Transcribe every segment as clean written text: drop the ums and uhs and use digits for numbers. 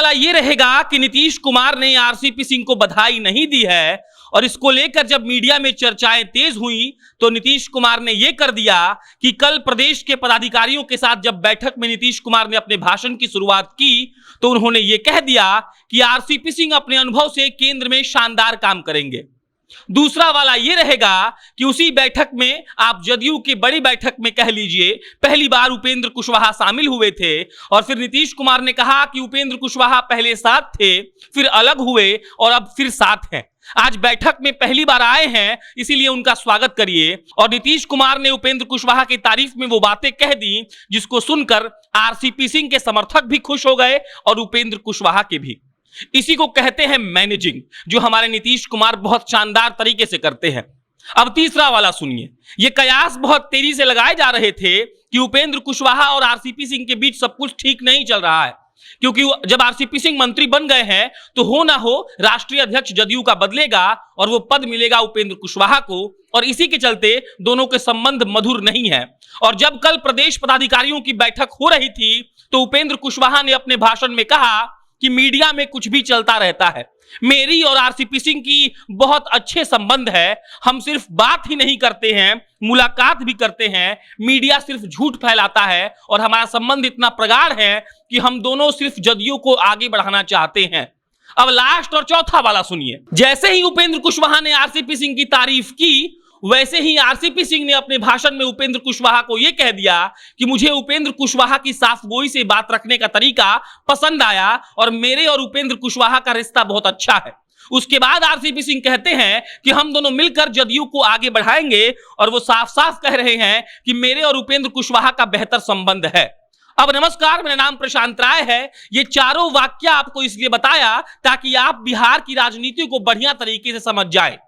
वाला ये रहेगा कि नीतीश कुमार ने आरसीपी सिंह को बधाई नहीं दी है और इसको लेकर जब मीडिया में चर्चाएं तेज हुई तो नीतीश कुमार ने यह कर दिया कि कल प्रदेश के पदाधिकारियों के साथ जब बैठक में नीतीश कुमार ने अपने भाषण की शुरुआत की तो उन्होंने यह कह दिया कि आरसीपी सिंह अपने अनुभव से केंद्र में शानदार काम करेंगे। दूसरा वाला यह रहेगा कि उसी बैठक में आप जदयू की बड़ी बैठक में कह लीजिए पहली बार उपेंद्र कुशवाहा शामिल हुए थे और फिर नीतीश कुमार ने कहा कि उपेंद्र कुशवाहा पहले साथ थे, फिर अलग हुए और अब फिर साथ हैं। आज बैठक में पहली बार आए हैं, इसीलिए उनका स्वागत करिए। और नीतीश कुमार ने उपेंद्र कुशवाहा की तारीफ में वो बातें कह दी जिसको सुनकर आरसीपी सिंह के समर्थक भी खुश हो गए और उपेंद्र कुशवाहा के भी। इसी को कहते हैं मैनेजिंग, जो हमारे नीतीश कुमार बहुत शानदार तरीके से करते हैं। अब तीसरा वाला सुनिए। ये कयास बहुत तेजी से लगाए जा रहे थे कि उपेंद्र कुशवाहा और आरसीपी सिंह के बीच सब कुछ ठीक नहीं चल रहा है, क्योंकि जब आरसीपी सिंह मंत्री बन गए हैं तो हो ना हो राष्ट्रीय अध्यक्ष जदयू का बदलेगा और वो पद मिलेगा उपेंद्र कुशवाहा को, और इसी के चलते दोनों के संबंध मधुर नहीं है। और जब कल प्रदेश पदाधिकारियों की बैठक हो रही थी तो उपेंद्र कुशवाहा ने अपने भाषण में कहा कि मीडिया में कुछ भी चलता रहता है, मेरी और आरसीपी सिंह की बहुत अच्छे संबंध है, हम सिर्फ बात ही नहीं करते हैं, मुलाकात भी करते हैं, मीडिया सिर्फ झूठ फैलाता है और हमारा संबंध इतना प्रगाढ़ है कि हम दोनों सिर्फ जदयू को आगे बढ़ाना चाहते हैं। अब लास्ट और चौथा वाला सुनिए। जैसे ही उपेंद्र कुशवाहा ने आरसीपी सिंह की तारीफ की वैसे ही आरसीपी सिंह ने अपने भाषण में उपेंद्र कुशवाहा को यह कह दिया कि मुझे उपेंद्र कुशवाहा की साफगोई से बात रखने का तरीका पसंद आया और मेरे और उपेंद्र कुशवाहा का रिश्ता बहुत अच्छा है। उसके बाद आरसीपी सिंह कहते हैं कि हम दोनों मिलकर जदयू को आगे बढ़ाएंगे और वो साफ साफ कह रहे हैं कि मेरे और उपेंद्र कुशवाहा का बेहतर संबंध है। अब नमस्कार, मेरा नाम प्रशांत राय है। ये चारों वाक्य आपको इसलिए बताया ताकि आप बिहार की राजनीति को बढ़िया तरीके से समझ जाए।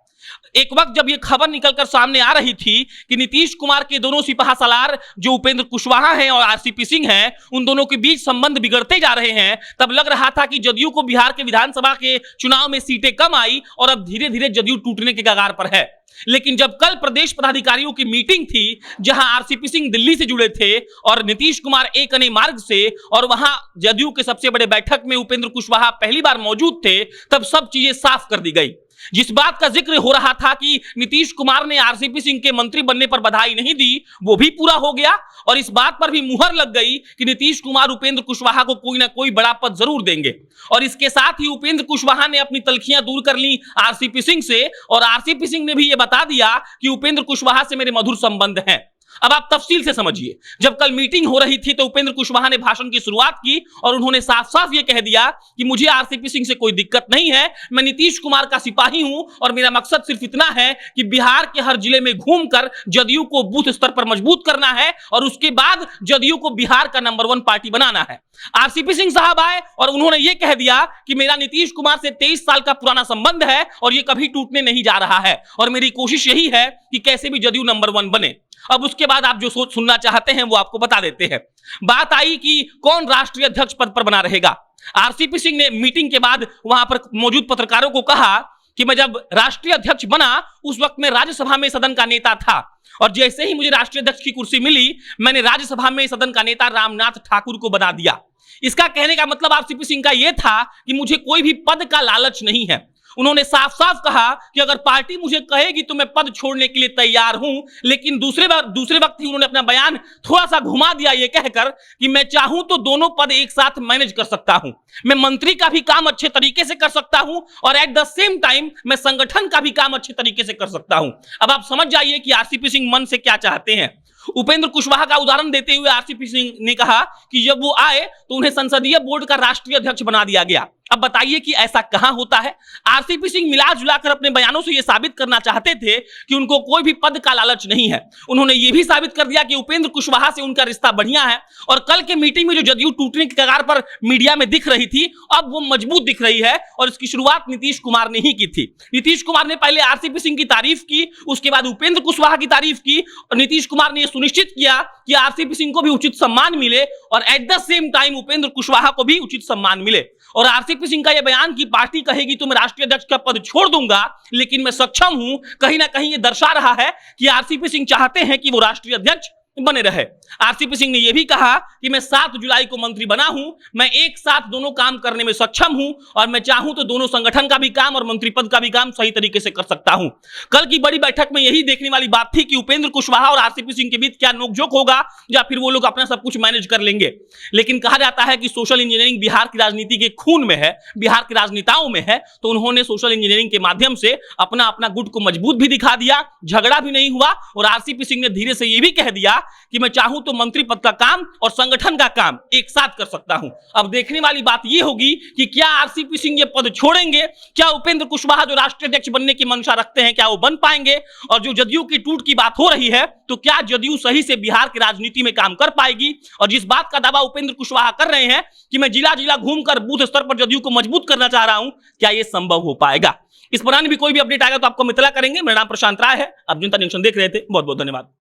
एक वक्त जब ये खबर निकलकर सामने आ रही थी कि नीतीश कुमार के दोनों सिपहसालार जो उपेंद्र कुशवाहा हैं और आरसीपी सिंह हैं, उन दोनों के बीच संबंध बिगड़ते जा रहे हैं, तब लग रहा था कि जदयू को बिहार के विधानसभा के चुनाव में सीटें कम आई और अब धीरे धीरे जदयू टूटने के कगार पर है। लेकिन जब कल प्रदेश पदाधिकारियों की मीटिंग थी जहां आरसीपी सिंह दिल्ली से जुड़े थे और नीतीश कुमार एक अने मार्ग से, और वहां जदयू के सबसे बड़े बैठक में उपेंद्र कुशवाहा पहली बार मौजूद थे, तब सब चीजें साफ कर दी गई। जिस बात का जिक्र हो रहा था कि नीतीश कुमार ने आरसीपी सिंह के मंत्री बनने पर बधाई नहीं दी, वो भी पूरा हो गया और इस बात पर भी मुहर लग गई कि नीतीश कुमार उपेंद्र कुशवाहा को कोई ना कोई बड़ा पद जरूर देंगे। और इसके साथ ही उपेंद्र कुशवाहा ने अपनी तलखियां दूर कर ली आरसीपी सिंह से और आरसीपी सिंह ने भी यह बता दिया कि उपेंद्र कुशवाहा से मेरे मधुर संबंध हैं। अब आप तफसील से समझिए। जब कल मीटिंग हो रही थी तो उपेंद्र कुशवाहा ने भाषण की शुरुआत की और उन्होंने साफ साफ ये कह दिया कि मुझे आरसीपी सिंह से कोई दिक्कत नहीं है, मैं नीतीश कुमार का सिपाही हूं और मेरा मकसद सिर्फ इतना है कि बिहार के हर जिले में घूमकर जदयू को बूथ स्तर पर मजबूत करना है और उसके बाद जदयू को बिहार का नंबर 1 पार्टी बनाना है। आरसीपी सिंह साहब आए और उन्होंने ये कह दिया कि मेरा नीतीश कुमार से 23 साल का पुराना संबंध है और ये कभी टूटने नहीं जा रहा है और मेरी कोशिश यही है कि कैसे भी जदयू नंबर 1 बने। अब उसके बाद आप जो सुनना चाहते हैं वो आपको बता देते हैं। बात आई कि कौन राष्ट्रीय अध्यक्ष पद पर बना रहेगा। आरसीपी सिंह ने मीटिंग के बाद वहां पर मौजूद पत्रकारों को कहा कि मैं जब राष्ट्रीय अध्यक्ष बना उस वक्त मैं राज्यसभा में सदन का नेता था और जैसे ही मुझे राष्ट्रीय अध्यक्ष की कुर्सी मिली मैंने राज्यसभा में सदन का नेता रामनाथ ठाकुर को बना दिया। इसका कहने का मतलब आरसीपी सिंह का यह था कि मुझे कोई भी पद का लालच नहीं है। उन्होंने साफ साफ कहा कि अगर पार्टी मुझे कहेगी तो मैं पद छोड़ने के लिए तैयार हूं, लेकिन दूसरे वक्त ही उन्होंने अपना बयान थोड़ा सा घुमा दिया ये कहकर कि मैं चाहूं तो दोनों पद एक साथ मैनेज कर सकता हूं, मैं मंत्री का भी काम अच्छे तरीके से कर सकता हूं और एट द सेम टाइम मैं संगठन का भी काम अच्छे तरीके से कर सकता हूं। अब आप समझ जाइए कि आरसीपी सिंह मन से क्या चाहते हैं। उपेंद्र कुशवाहा का उदाहरण देते हुए आरसीपी सिंह ने कहा कि जब वो आए तो उन्हें संसदीय बोर्ड का राष्ट्रीय अध्यक्ष बना दिया गया। अब बताइए कि ऐसा कहां होता है। आरसीपी सिंह मिला जुलाकर अपने बयानों से यह साबित करना चाहते थे कि उनको कोई भी पद का लालच नहीं है। उन्होंने यह भी साबित कर दिया कि उपेंद्र कुशवाहा से उनका रिश्ता बढ़िया है और कल के मीटिंग में जो जदयू टूटने के कगार पर मीडिया में दिख रही थी अब वो मजबूत दिख रही है और इसकी शुरुआत नीतीश कुमार ने ही की थी। नीतीश कुमार ने पहले आरसीपी सिंह की तारीफ की, उसके बाद उपेंद्र कुशवाहा की तारीफ की और नीतीश कुमार ने यह सुनिश्चित किया कि आरसीपी सिंह को भी उचित सम्मान मिले और at the same time Upendra Kushwaha को भी उचित सम्मान मिले। और आरसीपी सिंह का यह बयान कि पार्टी कहेगी तो मैं राष्ट्रीय अध्यक्ष का पद छोड़ दूंगा लेकिन मैं सक्षम हूं, कहीं ना कहीं यह दर्शा रहा है कि आरसीपी सिंह चाहते हैं कि वो राष्ट्रीय अध्यक्ष बने रहे। आरसीपी सिंह ने यह भी कहा कि मैं 7 जुलाई को मंत्री बना हूं, मैं एक साथ दोनों काम करने में सक्षम हूं और मैं चाहूं तो दोनों संगठन का भी काम और मंत्री पद का भी काम सही तरीके से कर सकता हूं। कल की बड़ी बैठक में यही देखने वाली बात थी कि उपेंद्र कुशवाहा और आरसीपी सिंह के बीच क्या नोकझोंक होगा या फिर वो लोग अपना सब कुछ मैनेज कर लेंगे। लेकिन कहा जाता है कि सोशल इंजीनियरिंग बिहार की राजनीति के खून में है, बिहार के राजनेताओं में है, तो उन्होंने सोशल इंजीनियरिंग के माध्यम से अपना अपना गुट को मजबूत भी दिखा दिया, झगड़ा भी नहीं हुआ और आरसीपी सिंह ने धीरे से यह भी कह दिया कि मैं चाहूं तो मंत्री पद का काम और संगठन का काम एक साथ कर सकता हूं। अब देखने वाली बात यह होगी कि क्या आरसीपी सिंह ये पद छोड़ेंगे, क्या उपेंद्र कुशवाहा जो राष्ट्रीय अध्यक्ष बनने की मंशा रखते हैं क्या वो बन पाएंगे, और जो जदयू की टूट की बात हो रही है तो क्या जदयू सही से बिहार की राजनीति में काम कर पाएगी। और जिस बात का दावा उपेंद्र कुशवाहा कर रहे हैं कि मैं जिला जिला घूमकर बूथ स्तर पर जदयू को मजबूत करना चाह रहा हूं, क्या यह संभव हो पाएगा। इस पर भी कोई भी अपडेट आएगा तो आपको मितला करेंगे। मेरा नाम प्रशांत राय है, आप जनता जंक्शन देख रहे थे। बहुत बहुत धन्यवाद।